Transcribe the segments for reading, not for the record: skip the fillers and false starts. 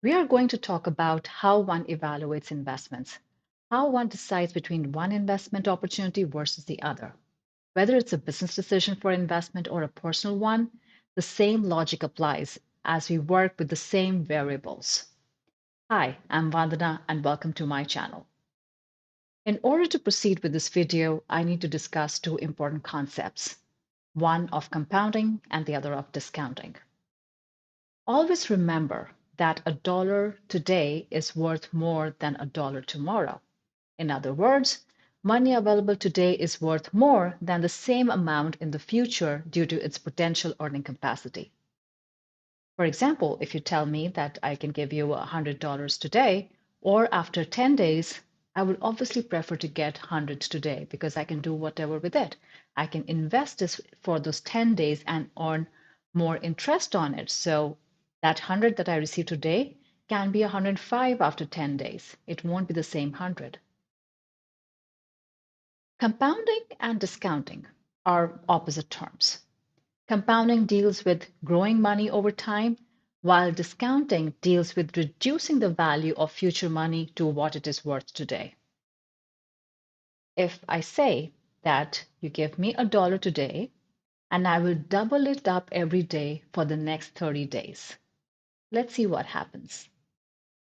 We are going to talk about how one evaluates investments, how one decides between one investment opportunity versus the other. Whether it's a business decision for investment or a personal one, the same logic applies as we work with the same variables. Hi, I'm Vandana and welcome to my channel. In order to proceed with this video, I need to discuss two important concepts, one of compounding and the other of discounting. Always remember that a dollar today is worth more than a dollar tomorrow. In other words, money available today is worth more than the same amount in the future due to its potential earning capacity. For example, if you tell me that I can give you $100 today, or after 10 days, I would obviously prefer to get 100 today because I can do whatever with it. I can invest this for those 10 days and earn more interest on it. So that 100 that I receive today can be 105 after 10 days. It won't be the same 100. Compounding and discounting are opposite terms. Compounding deals with growing money over time, while discounting deals with reducing the value of future money to what it is worth today. If I say that you give me a dollar today, and I will double it up every day for the next 30 days. Let's see what happens.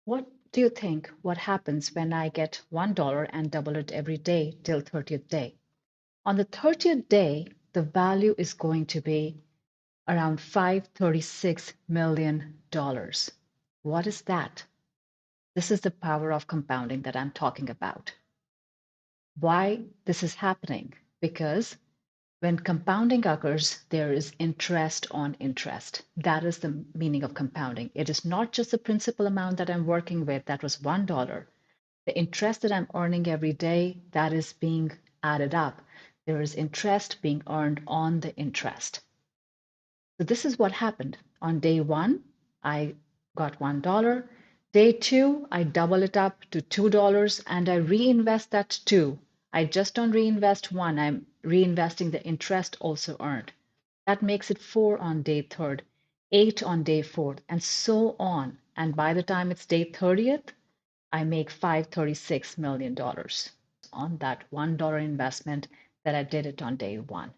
What do you think what happens when I get $1 and double it every day till 30th day? On the 30th day, the value is going to be around $536 million. What is that? This is the power of compounding that I'm talking about. Why this is happening? Because when compounding occurs, there is interest on interest. That is the meaning of compounding. It is not just the principal amount that I'm working with, that was $1. The interest that I'm earning every day, that is being added up. There is interest being earned on the interest. So this is what happened. On day one, I got $1. Day two, I double it up to $2 and I reinvest that two. I just don't reinvest one, I'm reinvesting the interest also earned. That makes it 4 on day third, 8 on day fourth, and so on. And by the time it's day 30th, I make $536 million on that $1 investment that I did it on day one.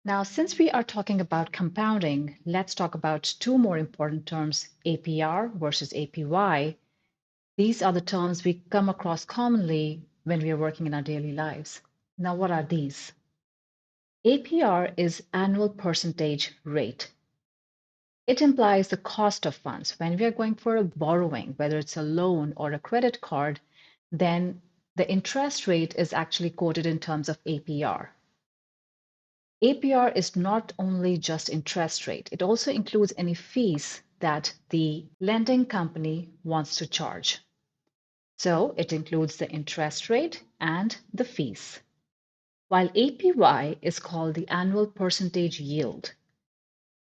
Now, since we are talking about compounding, let's talk about two more important terms, APR versus APY. These are the terms we come across commonly when we are working in our daily lives. Now, what are these? APR is annual percentage rate. It implies the cost of funds. When we are going for a borrowing, whether it's a loan or a credit card, then the interest rate is actually quoted in terms of APR. APR is not only just interest rate, it also includes any fees that the lending company wants to charge. So it includes the interest rate and the fees. While APY is called the annual percentage yield.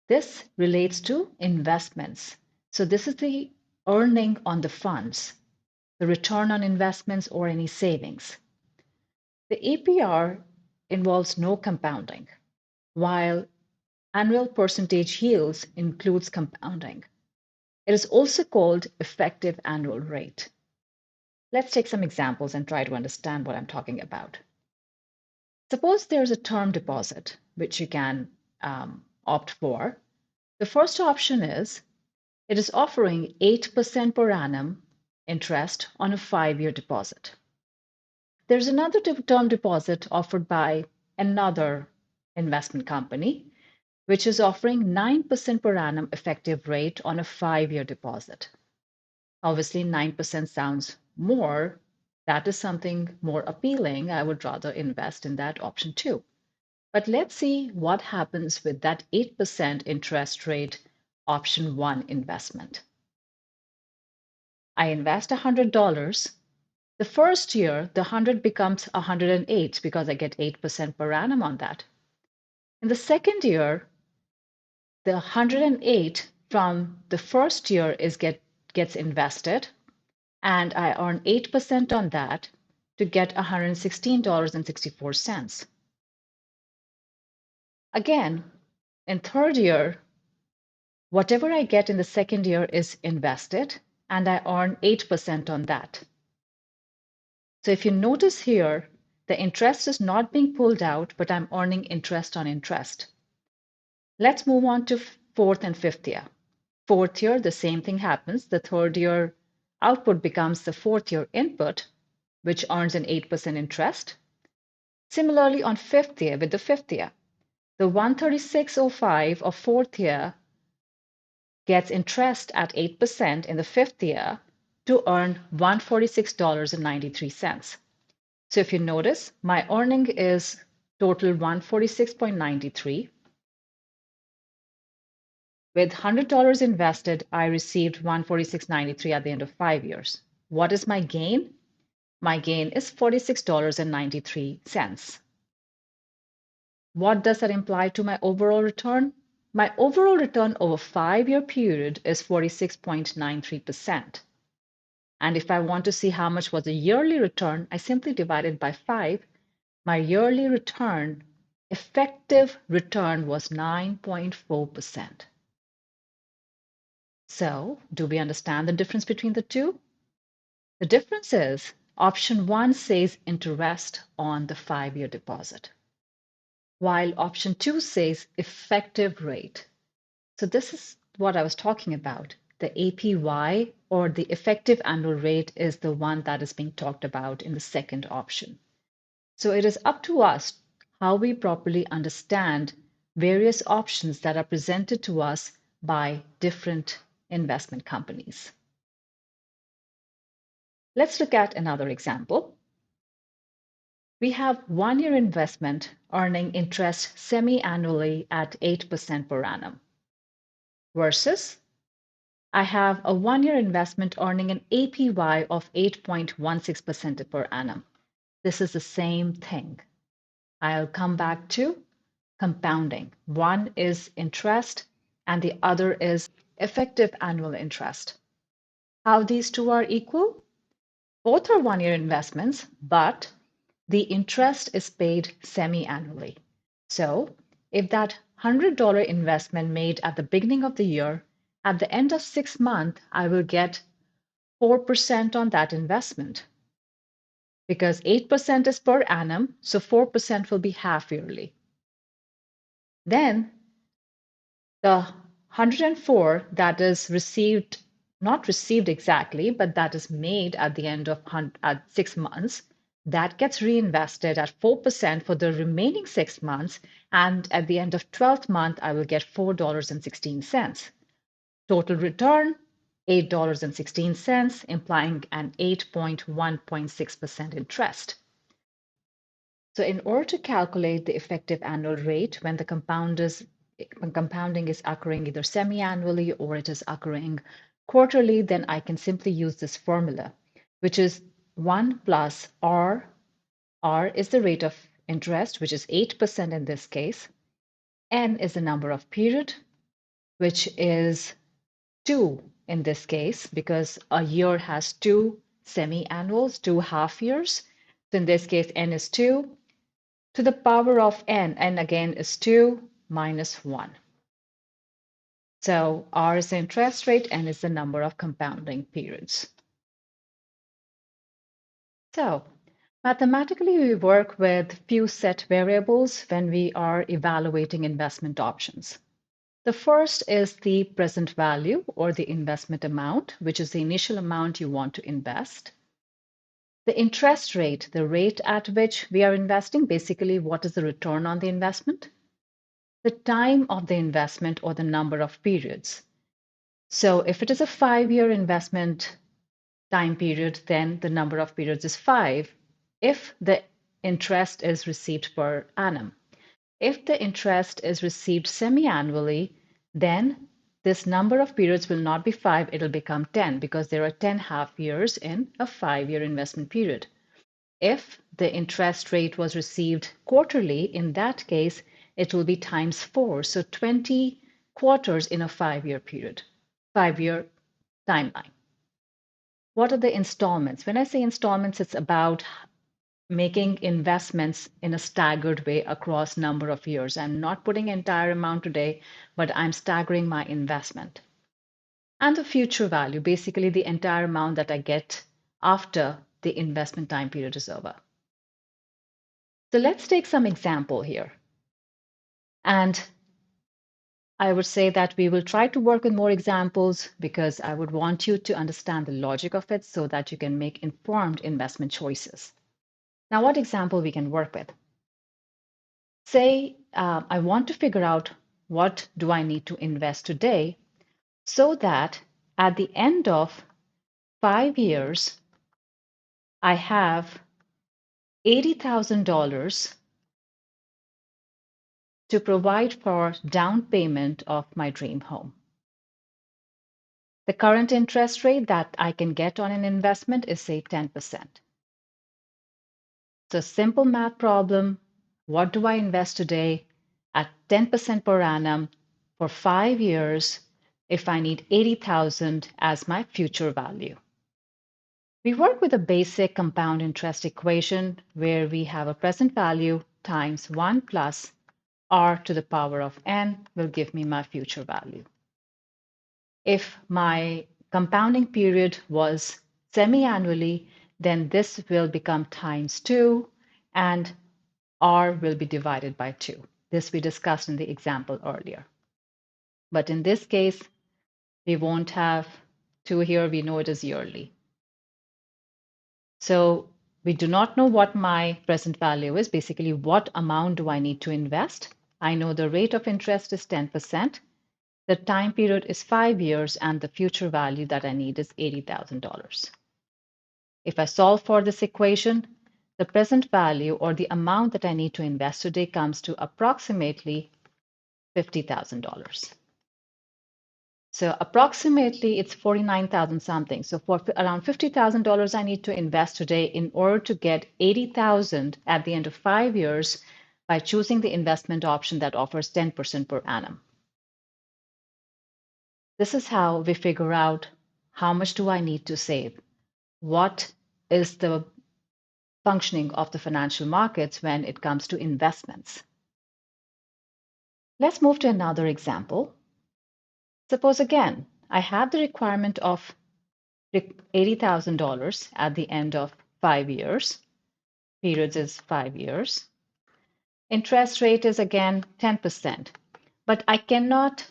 This relates to investments. So this is the earning on the funds, the return on investments or any savings. The APR involves no compounding, while annual percentage yields includes compounding. It is also called effective annual rate. Let's take some examples and try to understand what I'm talking about. Suppose there's a term deposit, which you can opt for. The first option is it is offering 8% per annum interest on a 5-year deposit. There's another term deposit offered by another investment company, which is offering 9% per annum effective rate on a 5-year deposit. Obviously, 9% sounds more. That is something more appealing. I would rather invest in that option too. But let's see what happens with that 8% interest rate option 1 investment. I invest $100. The first year, the 100 becomes 108 because I get 8% per annum on that. In the second year, the 108 from the first year gets invested, and I earn 8% on that to get $116.64. Again, in third year, Whatever I get in the second year is invested, and I earn 8% on that. So if you notice here, the interest is not being pulled out, but I'm earning interest on interest. Let's move on to fourth and fifth year. Fourth year, the same thing happens. The third year output becomes the fourth year input, which earns an 8% interest. Similarly, on fifth year, with the fifth year, the 136.05 of fourth year gets interest at 8% in the fifth year to earn $146.93. So if you notice, my earning is total 146.93. With $100 invested, I received 146.93 at the end of 5 years. What is my gain? My gain is $46.93. What does that imply to my overall return? My overall return over 5-year period is 46.93%. And if I want to see how much was the yearly return, I simply divide it by 5. My yearly return, effective return, was 9.4%. So, do we understand the difference between the two? The difference is option 1 says interest on the 5-year deposit, while option 2 says effective rate. So this is what I was talking about. The APY, or the effective annual rate, is the one that is being talked about in the second option. So it is up to us how we properly understand various options that are presented to us by different investment companies. Let's look at another example. We have 1-year investment earning interest semi-annually at 8% per annum versus I have a 1-year investment earning an APY of 8.16% per annum. This is the same thing. I'll come back to compounding. One is interest and the other is effective annual interest. How these two are equal? Both are 1-year investments, but the interest is paid semi-annually. So if that $100 investment made at the beginning of the year, at the end of 6 months, I will get 4% on that investment. Because 8% is per annum, so 4% will be half yearly. Then the 104 that is received, not received exactly, but that is made at the end of 6 months, that gets reinvested at 4% for the remaining 6 months. And at the end of 12th month, I will get $4.16. Total return, $8.16, implying an 8.1.6% interest. So in order to calculate the effective annual rate when the compounding is occurring either semi-annually or it is occurring quarterly, then I can simply use this formula, which is 1 plus R. R is the rate of interest, which is 8% in this case. N is the number of period, which is 2 in this case, because a year has 2 semi-annuals, 2 half years. So in this case, N is 2 to the power of N. N again is 2 minus 1. So R is the interest rate, N is the number of compounding periods. So mathematically, we work with few set variables when we are evaluating investment options. The first is the present value or the investment amount, which is the initial amount you want to invest. The interest rate, the rate at which we are investing, basically what is the return on the investment. The time of the investment or the number of periods. So if it is a 5-year investment time period, then the number of periods is 5 if the interest is received per annum. If the interest is received semi-annually, then this number of periods will not be 5, it'll become 10 because there are 10 half years in a 5-year investment period. If the interest rate was received quarterly, in that case, it will be times 4, so 20 quarters in a 5-year period, 5-year timeline. What are the installments? When I say installments, it's about making investments in a staggered way across number of years. I'm not putting entire amount today, but I'm staggering my investment. And the future value, basically the entire amount that I get after the investment time period is over. So let's take some example here. And I would say that we will try to work with more examples because I would want you to understand the logic of it so that you can make informed investment choices. Now, what example we can work with? Say I want to figure out what do I need to invest today so that at the end of 5 years, I have $80,000 to provide for down payment of my dream home. The current interest rate that I can get on an investment is, say, 10%. So, simple math problem. What do I invest today at 10% per annum for 5 years if I need 80,000 as my future value? We work with a basic compound interest equation where we have a present value times 1 plus r to the power of n will give me my future value. If my compounding period was semi-annually, then this will become times 2 and r will be divided by 2. This we discussed in the example earlier. But in this case, we won't have 2 here. We know it is yearly. So we do not know what my present value is. Basically, what amount do I need to invest? I know the rate of interest is 10%. The time period is 5 years, and the future value that I need is $80,000. If I solve for this equation, the present value or the amount that I need to invest today comes to approximately $50,000. So approximately it's 49,000 something. So for around $50,000 I need to invest today in order to get 80,000 at the end of 5 years by choosing the investment option that offers 10% per annum. This is how we figure out how much do I need to save? What is the functioning of the financial markets when it comes to investments? Let's move to another example. Suppose again, I have the requirement of $80,000 at the end of 5 years. Periods is 5 years. Interest rate is again 10%. But I cannot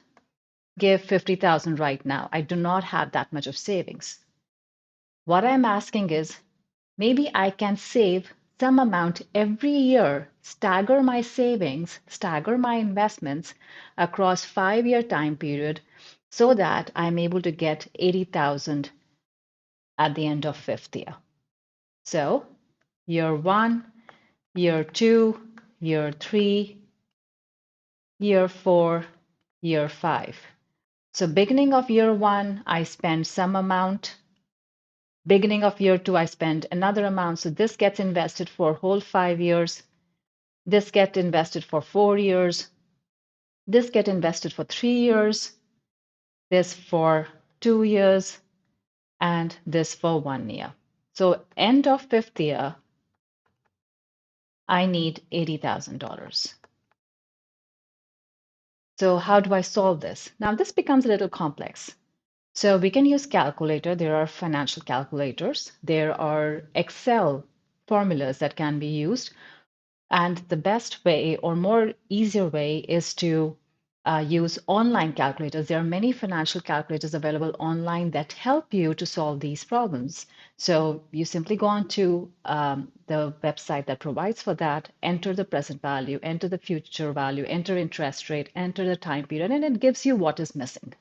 give 50,000 right now. I do not have that much of savings. What I'm asking is maybe I can save some amount every year, stagger my savings, stagger my investments across 5-year time period so that I'm able to get 80,000 at the end of 5th year. So year 1, year 2, year 3, year 4, year 5. So beginning of year 1, I spend some amount. Beginning of year 2, I spend another amount. So this gets invested for whole 5 years. This gets invested for 4 years. This gets invested for 3 years. This for 2 years. And this for 1 year. So end of 5th year, I need $80,000. So how do I solve this? Now this becomes a little complex. So we can use calculator. There are financial calculators. There are Excel formulas that can be used. And the best way or more easier way is to use online calculators. There are many financial calculators available online that help you to solve these problems. So you simply go on to the website that provides for that, enter the present value, enter the future value, enter interest rate, enter the time period, and it gives you what is missing.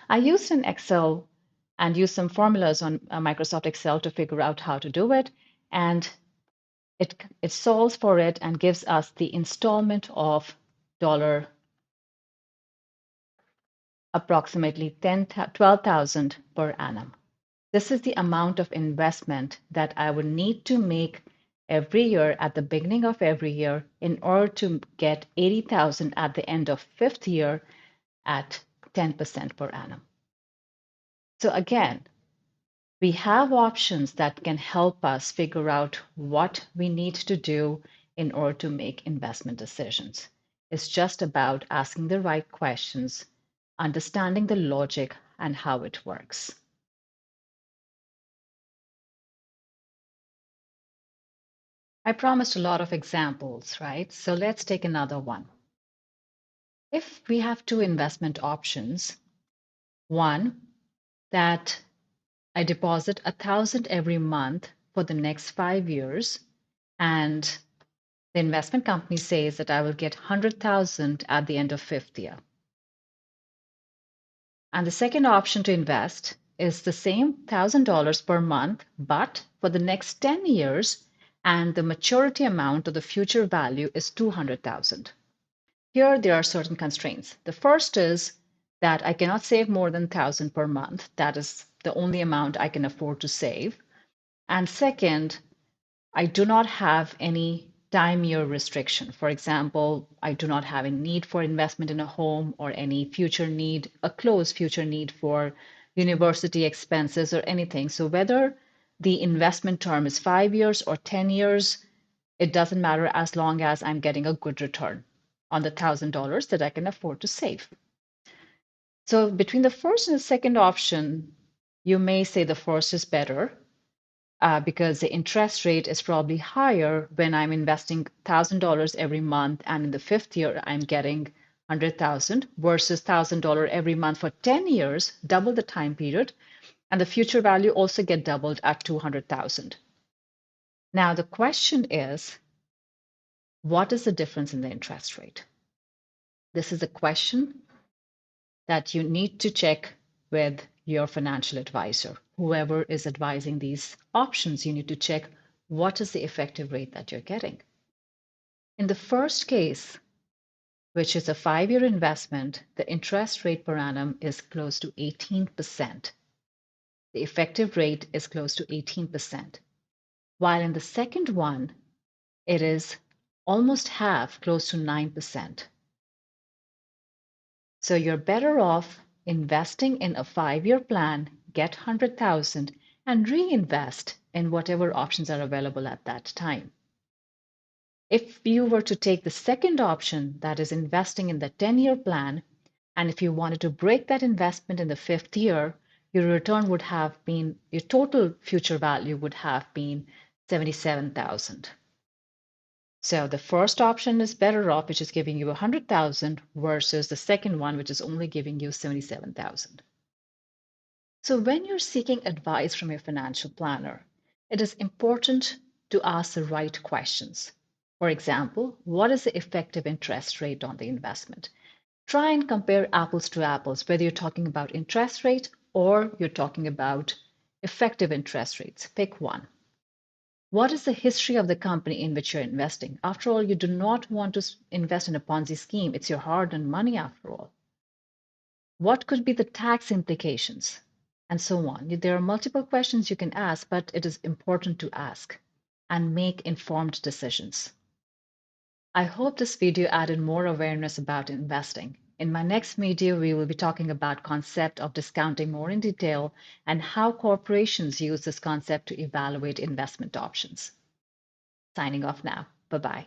I used an Excel and used some formulas on Microsoft Excel to figure out how to do it. And it solves for it and gives us the installment of dollar approximately 12,000 per annum. This is the amount of investment that I would need to make every year at the beginning of every year in order to get 80,000 at the end of 5th year at 10% per annum. So again, We have options that can help us figure out what we need to do in order to make investment decisions. It's just about asking the right questions, understanding the logic and how it works. I promised a lot of examples, right? So let's take another one. If we have two investment options, one that I deposit 1,000 every month for the next 5 years, and the investment company says that I will get 100,000 at the end of fifth year. And the second option to invest is the same $1,000 per month, but for the next 10 years, and the maturity amount of the future value is 200,000. Here, there are certain constraints. The first is that I cannot save more than 1,000 per month. That is the only amount I can afford to save. And second, I do not have any time year restriction. For example, I do not have a need for investment in a home or any future need, a close future need for university expenses or anything. So whether the investment term is 5 years or 10 years, it doesn't matter as long as I'm getting a good return on the $1,000 that I can afford to save. So between the first and the second option, you may say the first is better because the interest rate is probably higher when I'm investing $1,000 every month, and in the fifth year I'm getting 100,000 versus $1,000 every month for 10 years, double the time period, and the future value also get doubled at 200,000. Now the question is, what is the difference in the interest rate? This is a question that you need to check with your financial advisor. Whoever is advising these options, you need to check what is the effective rate that you're getting. In the first case, which is a 5-year investment, the interest rate per annum is close to 18%. The effective rate is close to 18%. While in the second one, it is almost half, close to 9%. So you're better off investing in a 5-year plan, get 100,000 and reinvest in whatever options are available at that time. If you were to take the second option, that is investing in the 10-year plan, and if you wanted to break that investment in the fifth year, your return would have been, your total future value would have been 77,000. So the first option is better off, which is giving you 100,000 versus the second one, which is only giving you 77,000. So when you're seeking advice from your financial planner, it is important to ask the right questions. For example, what is the effective interest rate on the investment? Try and compare apples to apples, whether you're talking about interest rate or you're talking about effective interest rates. Pick one. What is the history of the company in which you're investing? After all, you do not want to invest in a Ponzi scheme. It's your hard-earned money after all. What could be the tax implications? And so on. There are multiple questions you can ask, but it is important to ask and make informed decisions. I hope this video added more awareness about investing. In my next video, we will be talking about concept of discounting more in detail and how corporations use this concept to evaluate investment options. Signing off now. Bye-bye.